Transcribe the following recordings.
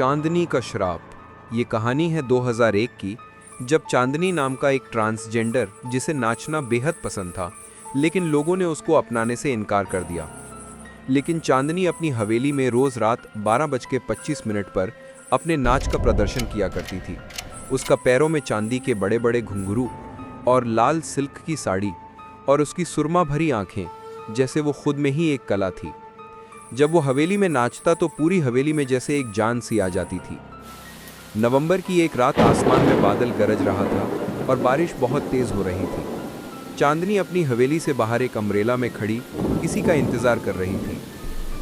चांदनी का श्राप। ये कहानी है 2001 की, जब चांदनी नाम का एक ट्रांसजेंडर, जिसे नाचना बेहद पसंद था, लेकिन लोगों ने उसको अपनाने से इनकार कर दिया। लेकिन चांदनी अपनी हवेली में रोज रात 12:25 पर अपने नाच का प्रदर्शन किया करती थी। उसका पैरों में चांदी के बड़े बड़े घुंघरू और लाल सिल्क की साड़ी और उसकी सुरमा भरी आंखें, जैसे वो खुद में ही एक कला थी। जब वो हवेली में नाचता तो पूरी हवेली में जैसे एक जान सी आ जाती थी। नवंबर की एक रात आसमान में बादल गरज रहा था और बारिश बहुत तेज हो रही थी। चांदनी अपनी हवेली से बाहर एक अम्ब्रेला में खड़ी किसी का इंतजार कर रही थी।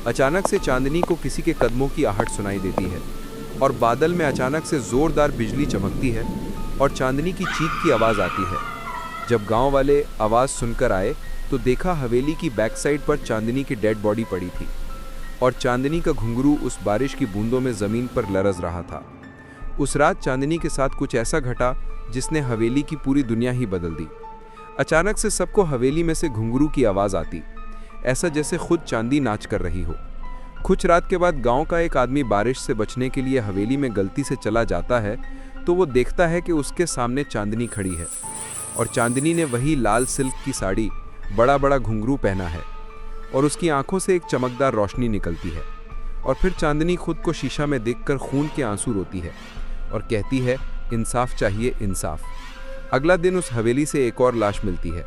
अचानक से चांदनी को किसी के कदमों की आहट सुनाई देती है और बादल में अचानक से जोरदार बिजली चमकती है और चांदनी की चीख की आवाज़ आती है। जब गांव वाले आवाज़ सुनकर आए तो देखा हवेली की बैक साइड पर चांदनी की डेड बॉडी पड़ी थी और चांदनी का घुंघरू उस बारिश की बूंदों में ज़मीन पर लरज़ रहा था। उस रात चांदनी के साथ कुछ ऐसा घटा जिसने हवेली की पूरी दुनिया ही बदल दी। अचानक से सबको हवेली में से घुंघरू की आवाज़ आती, ऐसा जैसे खुद चांदी नाच कर रही हो। कुछ रात के बाद गांव का एक आदमी बारिश से बचने के लिए हवेली में गलती से चला जाता है तो वो देखता है कि उसके सामने चांदनी खड़ी है और चांदनी ने वही लाल सिल्क की साड़ी, बड़ा बड़ा घुंघरू पहना है और उसकी आंखों से एक चमकदार रोशनी निकलती है। और फिर चांदनी खुद को शीशा में देखकर खून के आंसू रोती है और कहती है, इंसाफ चाहिए, इंसाफ। अगला दिन उस हवेली से एक और लाश मिलती है।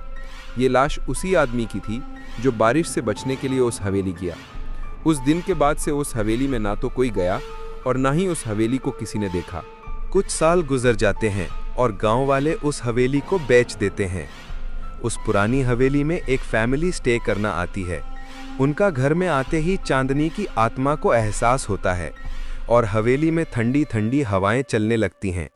ये लाश उसी आदमी की थी जो बारिश से बचने के लिए उस हवेली गया। उस दिन के बाद से उस हवेली में ना तो कोई गया और ना ही उस हवेली को किसी ने देखा। कुछ साल गुजर जाते हैं और गांव वाले उस हवेली को बेच देते हैं। उस पुरानी हवेली में एक फैमिली स्टे करना आती है। उनका घर में आते ही चांदनी की आत्मा को एहसास होता है और हवेली में ठंडी ठंडी हवाएं चलने लगती हैं।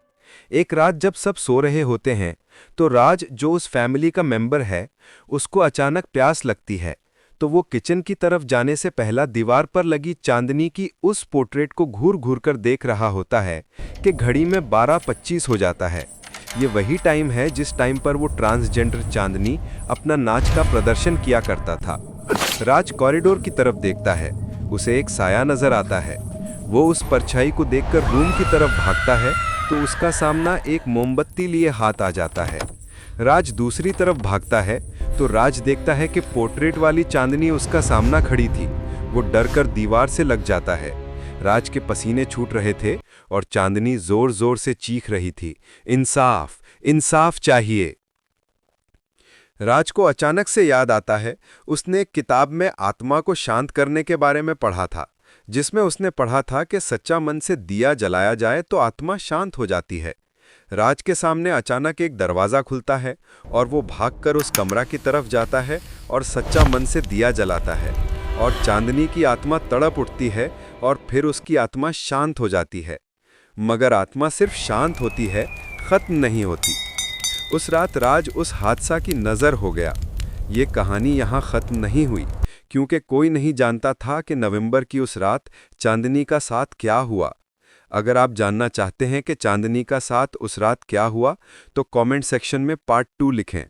एक रात जब सब सो रहे होते हैं तो राज, जो उस फैमिली का मेंबर है, उसको अचानक प्यास लगती है। तो वो किचन की तरफ जाने से पहला दीवार पर लगी चांदनी की उस पोर्ट्रेट को घूर घूर कर देख रहा होता है कि घड़ी में 12:25 हो जाता है। ये वही टाइम है जिस टाइम पर वो ट्रांसजेंडर चांदनी अपना नाच का प्रदर्शन किया करता था। राज कॉरिडोर की तरफ देखता है। उसे एक साया नजर आता है। वो उस परछाई को देखकर रूम की तरफ भागता है तो उसका सामना एक मोमबत्ती लिए हाथ आ जाता है। राज दूसरी तरफ भागता है तो राज देखता है कि पोर्ट्रेट वाली चांदनी उसका सामना खड़ी थी। वो डर कर दीवार से लग जाता है। राज के पसीने छूट रहे थे और चांदनी जोर जोर से चीख रही थी, इंसाफ, इंसाफ चाहिए। राज को अचानक से याद आता है, उसने एक किताब में आत्मा को शांत करने के बारे में पढ़ा था, जिसमें उसने पढ़ा था कि सच्चा मन से दिया जलाया जाए तो आत्मा शांत हो जाती है। राज के सामने अचानक एक दरवाज़ा खुलता है और वो भागकर उस कमरा की तरफ जाता है और सच्चा मन से दिया जलाता है और चांदनी की आत्मा तड़प उठती है और फिर उसकी आत्मा शांत हो जाती है। मगर आत्मा सिर्फ शांत होती है, खत्म नहीं होती। उस रात राज उस हादसा की नज़र हो गया। ये कहानी यहाँ ख़त्म नहीं हुई, क्योंकि कोई नहीं जानता था कि नवंबर की उस रात चांदनी का साथ क्या हुआ। अगर आप जानना चाहते हैं कि चांदनी का साथ उस रात क्या हुआ तो कमेंट सेक्शन में पार्ट 2 लिखें।